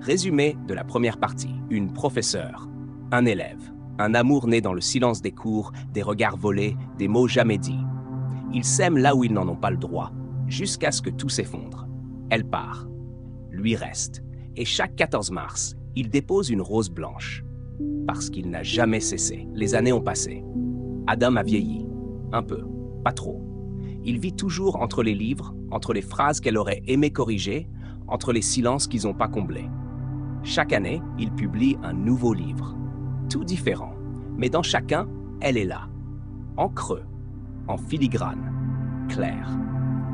Résumé de la première partie. Une professeure, un élève, un amour né dans le silence des cours, des regards volés, des mots jamais dits. Ils s'aiment là où ils n'en ont pas le droit, jusqu'à ce que tout s'effondre. Elle part. Lui reste. Et chaque 14 mars, il dépose une rose blanche. Parce qu'il n'a jamais cessé. Les années ont passé. Adam a vieilli. Un peu. Pas trop. Il vit toujours entre les livres, entre les phrases qu'elle aurait aimé corriger, entre les silences qu'ils n'ont pas comblés. Chaque année, il publie un nouveau livre. Tout différent. Mais dans chacun, elle est là. En creux. En filigrane. Claire.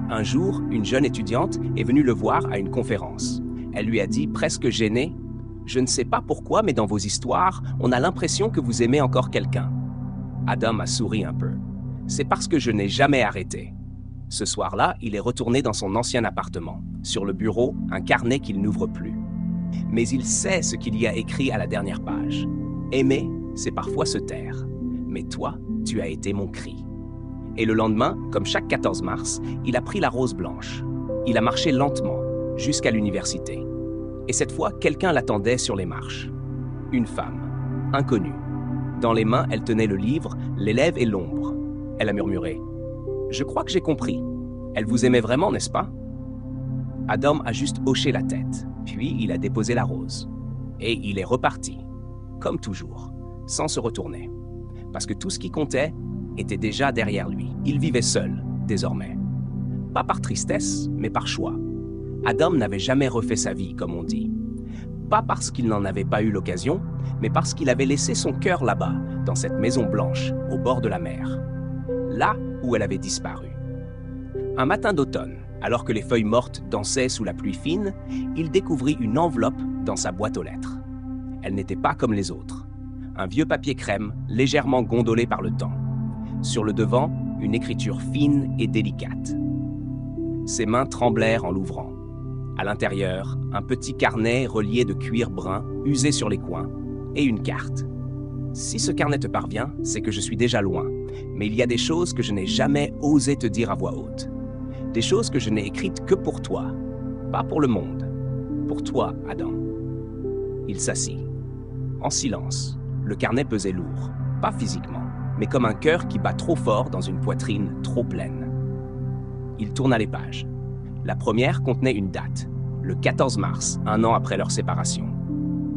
Un jour, une jeune étudiante est venue le voir à une conférence. Elle lui a dit, presque gênée, « Je ne sais pas pourquoi, mais dans vos histoires, on a l'impression que vous aimez encore quelqu'un. » Adam a souri un peu. « C'est parce que je n'ai jamais arrêté. » Ce soir-là, il est retourné dans son ancien appartement. Sur le bureau, un carnet qu'il n'ouvre plus. Mais il sait ce qu'il y a écrit à la dernière page. « Aimer, c'est parfois se taire. Mais toi, tu as été mon cri. » Et le lendemain, comme chaque 14 mars, il a pris la rose blanche. Il a marché lentement, jusqu'à l'université. Et cette fois, quelqu'un l'attendait sur les marches. Une femme, inconnue. Dans les mains, elle tenait le livre « L'élève et l'ombre ». Elle a murmuré « Je crois que j'ai compris. Elle vous aimait vraiment, n'est-ce pas ?» Adam a juste hoché la tête, puis il a déposé la rose. Et il est reparti, comme toujours, sans se retourner. Parce que tout ce qui comptait était déjà derrière lui. Il vivait seul, désormais. Pas par tristesse, mais par choix. Adam n'avait jamais refait sa vie, comme on dit. Pas parce qu'il n'en avait pas eu l'occasion, mais parce qu'il avait laissé son cœur là-bas, dans cette maison blanche, au bord de la mer. Là où elle avait disparu. Un matin d'automne, alors que les feuilles mortes dansaient sous la pluie fine, il découvrit une enveloppe dans sa boîte aux lettres. Elle n'était pas comme les autres. Un vieux papier crème, légèrement gondolé par le temps. Sur le devant, une écriture fine et délicate. Ses mains tremblèrent en l'ouvrant. À l'intérieur, un petit carnet relié de cuir brun, usé sur les coins, et une carte. Si ce carnet te parvient, c'est que je suis déjà loin, mais il y a des choses que je n'ai jamais osé te dire à voix haute. Des choses que je n'ai écrites que pour toi, pas pour le monde. Pour toi, Adam. Il s'assit. En silence, le carnet pesait lourd, pas physiquement, mais comme un cœur qui bat trop fort dans une poitrine trop pleine. Il tourna les pages. La première contenait une date, le 14 mars, un an après leur séparation.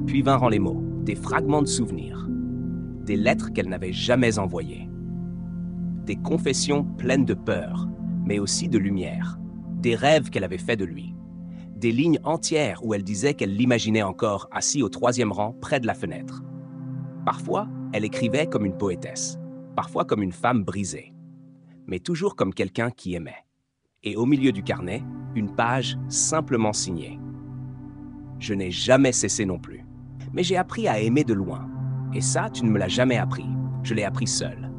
Puis vinrent les mots, des fragments de souvenirs, des lettres qu'elle n'avait jamais envoyées, des confessions pleines de peur, mais aussi de lumière, des rêves qu'elle avait faits de lui, des lignes entières où elle disait qu'elle l'imaginait encore assis au 3e rang près de la fenêtre. Parfois, elle écrivait comme une poétesse, parfois comme une femme brisée, mais toujours comme quelqu'un qui aimait. Et au milieu du carnet, une page simplement signée. Je n'ai jamais cessé non plus, mais j'ai appris à aimer de loin. Et ça, tu ne me l'as jamais appris. Je l'ai appris seul.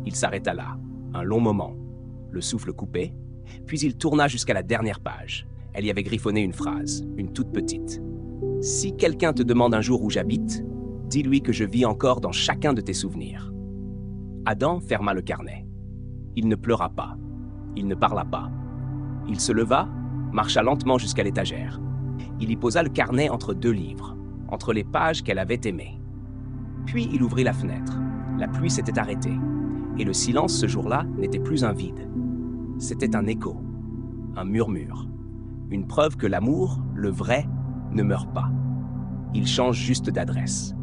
Il s'arrêta là, un long moment, le souffle coupé, puis il tourna jusqu'à la dernière page. Elle y avait griffonné une phrase, une toute petite. « Si quelqu'un te demande un jour où j'habite, dis-lui que je vis encore dans chacun de tes souvenirs. » Adam ferma le carnet. Il ne pleura pas. Il ne parla pas. Il se leva, marcha lentement jusqu'à l'étagère. Il y posa le carnet entre 2 livres, entre les pages qu'elle avait aimées. Puis il ouvrit la fenêtre. La pluie s'était arrêtée. Et le silence ce jour-là n'était plus un vide. C'était un écho, un murmure. Une preuve que l'amour, le vrai, ne meurt pas. Il change juste d'adresse.